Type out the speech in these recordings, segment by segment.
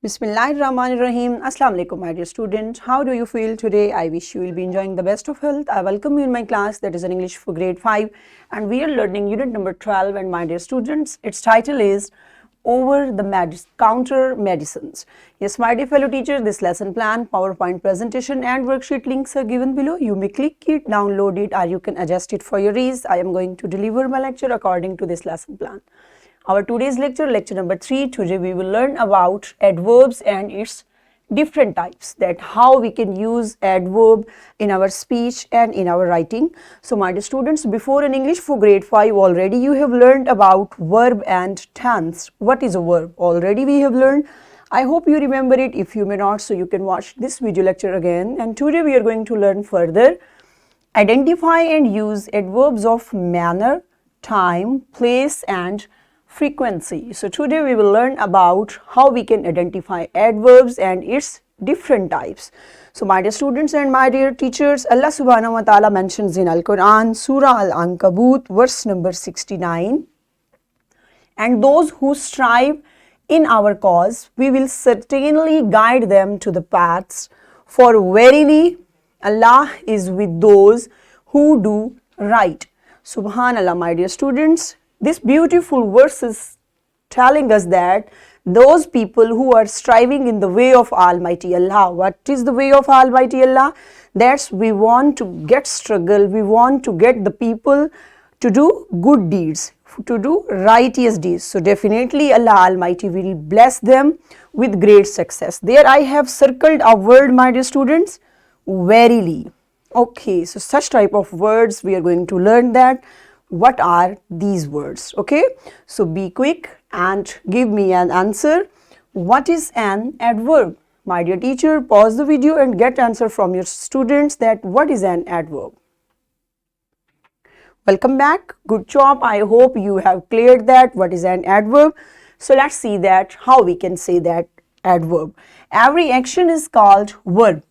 Bismillahirrahmanirrahim. Assalamu alaikum, my dear students. How do you feel today? I wish you will be enjoying the best of health. I welcome you in my class, that is in English for grade 5, and we are learning unit number 12. And my dear students, its title is Over the Counter Medicines. Yes, my dear fellow teachers, this lesson plan, PowerPoint presentation and worksheet links are given below. You may click it, download it, or you can adjust it for your ease. I am going to deliver my lecture according to this lesson plan. Our today's lecture, lecture number 3, today we will learn about adverbs and its different types, that how we can use adverb in our speech and in our writing. So my dear students, before in English for grade 5 already you have learned about verb and tense. What is a verb? Already we have learned. I hope you remember it. If you may not, so you can watch this video lecture again. And today we are going to learn further. Identify and use adverbs of manner, time, place and frequency. So today we will learn about how we can identify adverbs and its different types. So my dear students and my dear teachers, Allah subhanahu wa ta'ala mentions in Al-Quran, Surah Al-Ankabut, verse number 69, and those who strive in our cause, we will certainly guide them to the paths, for verily Allah is with those who do right. Subhanallah, my dear students. This beautiful verse is telling us that those people who are striving in the way of Almighty Allah. What is the way of Almighty Allah? That's we want to get struggle, we want to get the people to do good deeds, to do righteous deeds. So definitely Allah Almighty will bless them with great success. There I have circled a word, my dear students, verily. Okay, so such type of words we are going to learn that. What are these words? Okay, so be quick and give me an answer. What is an adverb? My dear teacher, pause the video and get answer from your students that what is an adverb. Welcome back. Good job. I hope you have cleared that what is an adverb. So let's see that how we can say that adverb. Every action is called verb.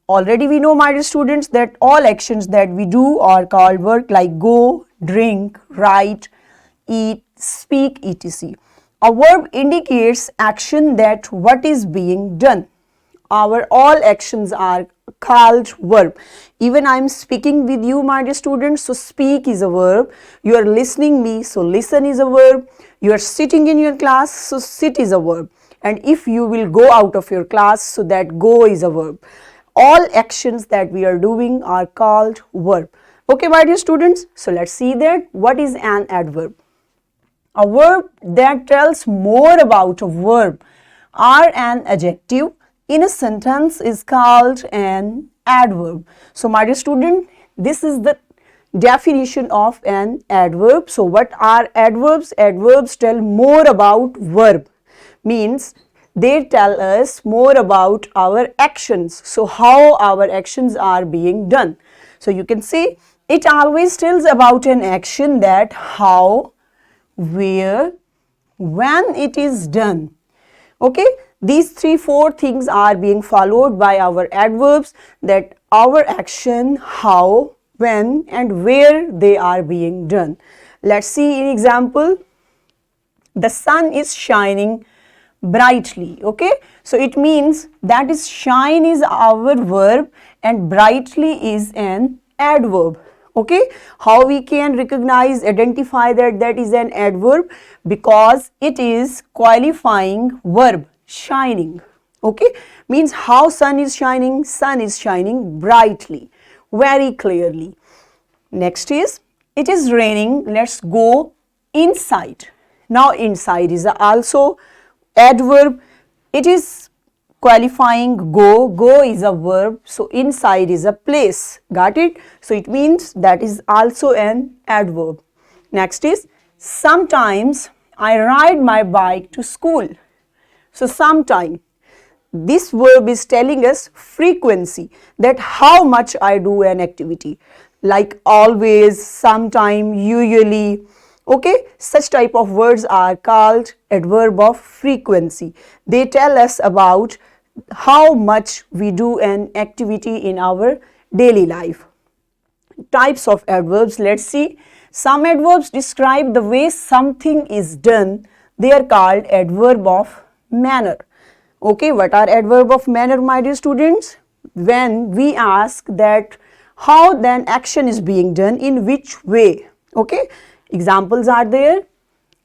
Already we know, my dear students, that all actions that we do are called verb, like go, drink, write, eat, speak, etc. A verb indicates action, that what is being done. Our all actions are called verb. Even I am speaking with you, my dear students, so speak is a verb. You are listening me, so listen is a verb. You are sitting in your class, so sit is a verb. And if you will go out of your class, so that go is a verb. All actions that we are doing are called verb. Okay, my dear students, so let's see that what is an adverb. A verb that tells more about a verb or an adjective in a sentence is called an adverb. So my dear student, this is the definition of an adverb. So what are adverbs? Adverbs tell more about verb, means they tell us more about our actions. So how our actions are being done. So you can say it always tells about an action, that how, where, when it is done. Okay, these 3-4 things are being followed by our adverbs, that our action, how, when and where they are being done. Let's see an example. The sun is shining brightly. Okay, so it means that is shine is our verb and brightly is an adverb. Okay, how we can recognize, identify that that is an adverb? Because it is qualifying verb, shining. Okay, means how sun is shining brightly, very clearly. Next is, it is raining, let's go inside. Now inside is also adverb. It is qualifying go, go is a verb, so inside is a place. Got it? So it means that is also an adverb. Next is, sometimes I ride my bike to school. So sometime, this verb is telling us frequency, that how much I do an activity, like always, sometime, usually. Okay, such type of words are called adverb of frequency. They tell us about how much we do an activity in our daily life. Types of adverbs, let's see. Some adverbs describe the way something is done. They are called adverb of manner. Okay, what are adverb of manner, my dear students? When we ask that how then action is being done, in which way. Okay, examples are there.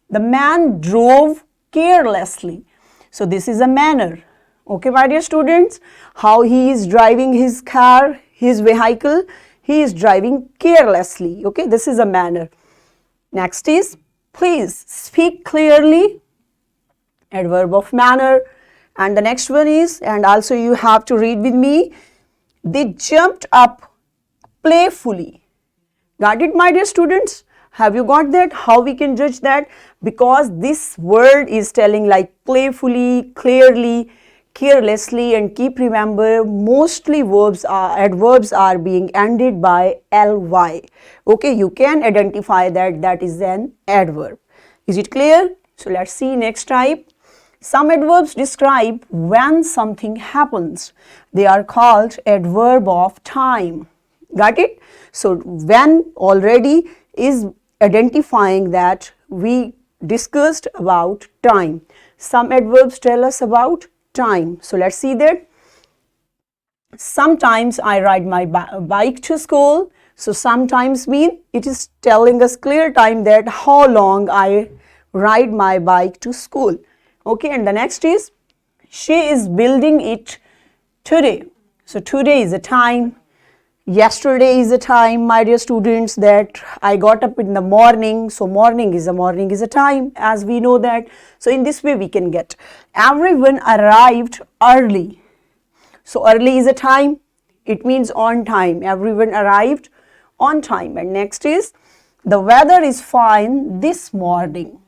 The man drove carelessly. So this is a manner. Okay, my dear students, how he is driving his car, his vehicle, he is driving carelessly. Okay, this is a manner. Next is, please speak clearly, adverb of manner. And the next one is, and also you have to read with me, they jumped up playfully. Got it, my dear students? Have you got that? How we can judge that? Because this word is telling like playfully, clearly, carelessly, and keep remember mostly adverbs are being ended by ly. Okay, you can identify that that is an adverb. Is it clear? So let's see next type. Some adverbs describe when something happens. They are called adverb of time. Got it? So when already is identifying that we discussed about time. Some adverbs tell us about time. So let's see that. Sometimes I ride my bike to school. So sometimes mean it is telling us clear time that how long I ride my bike to school. Okay, and the next is she is building it today. So today is a time. Yesterday is a time, my dear students, that I got up in the morning. So morning is a time, as we know that. So in this way we can get everyone arrived early. So early is a time. It means on time. Everyone arrived on time. And next is the weather is fine this morning.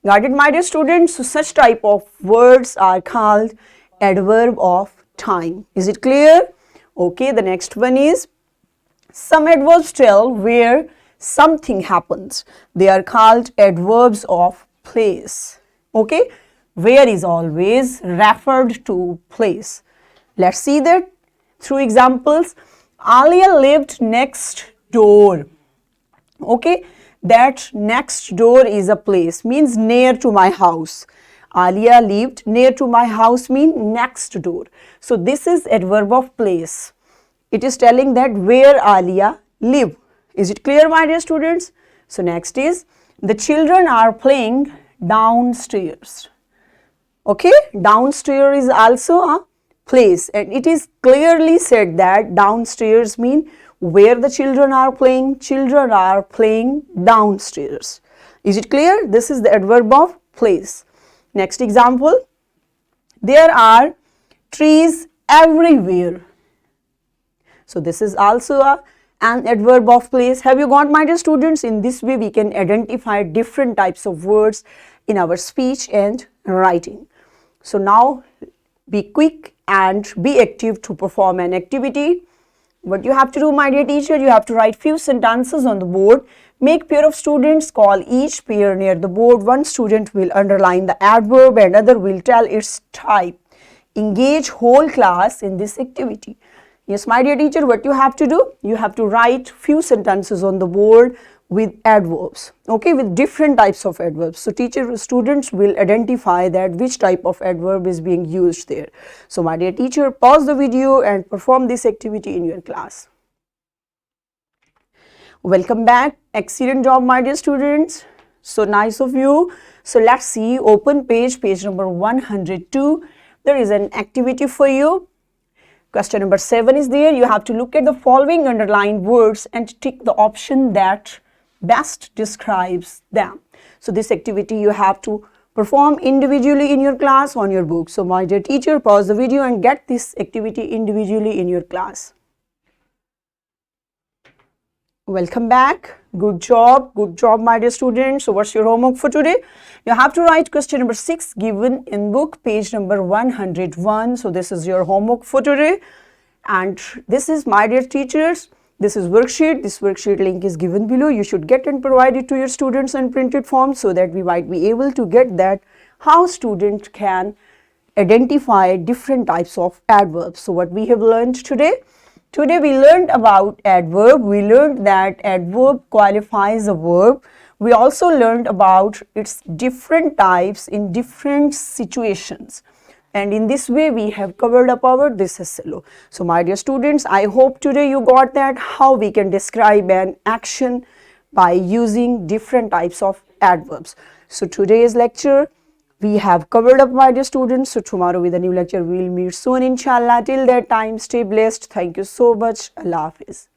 Got it, my dear students? So such type of words are called adverb of time. Is it clear? Okay, the next one is some adverbs tell where something happens. They are called adverbs of place. Okay, where is always referred to place. Let's see that through examples. Alia lived next door. Okay, that next door is a place, means near to my house. Alia lived near to my house mean next door. So this is adverb of place. It is telling that where Alia live. Is it clear, my dear students? So next is the children are playing downstairs. Okay, downstairs is also a place, and it is clearly said that downstairs mean where the children are playing. Children are playing downstairs. Is it clear? This is the adverb of place. Next example, there are trees everywhere. So this is also an adverb of place. Have you got, my dear students? In this way we can identify different types of words in our speech and writing. So now be quick and be active to perform an activity. What you have to do, my dear teacher, you have to write few sentences on the board. Make pair of students call each pair near the board. One student will underline the adverb and other will tell its type. Engage whole class in this activity. Yes, my dear teacher, what you have to do? You have to write few sentences on the board with adverbs, okay, with different types of adverbs. So students will identify that which type of adverb is being used there. So my dear teacher, pause the video and perform this activity in your class. Welcome back. Excellent job, my dear students. So nice of you. So let's see, open page number 102. There is an activity for you. Question number 7 is there. You have to look at the following underlined words and tick the option that best describes them. So this activity you have to perform individually in your class on your book. So my dear teacher, pause the video and get this activity individually in your class. Welcome back. Good job my dear students. So what's your homework for today? You have to write question number 6 given in book, page number 101. So this is your homework for today. And this is, my dear teachers, this is worksheet. This worksheet link is given below. You should get and provide it to your students in printed form so that we might be able to get that how student can identify different types of adverbs. So what we have learned today? Today we learned about adverb. We learned that adverb qualifies a verb. We also learned about its different types in different situations. and in this way we have covered up our this is hello. So my dear students, I hope today you got that how we can describe an action by using different types of adverbs. So today's lecture we have covered up, my dear students. So tomorrow with a new lecture we will meet soon inshallah. Till that time, stay blessed. Thank you so much. Allah Hafiz.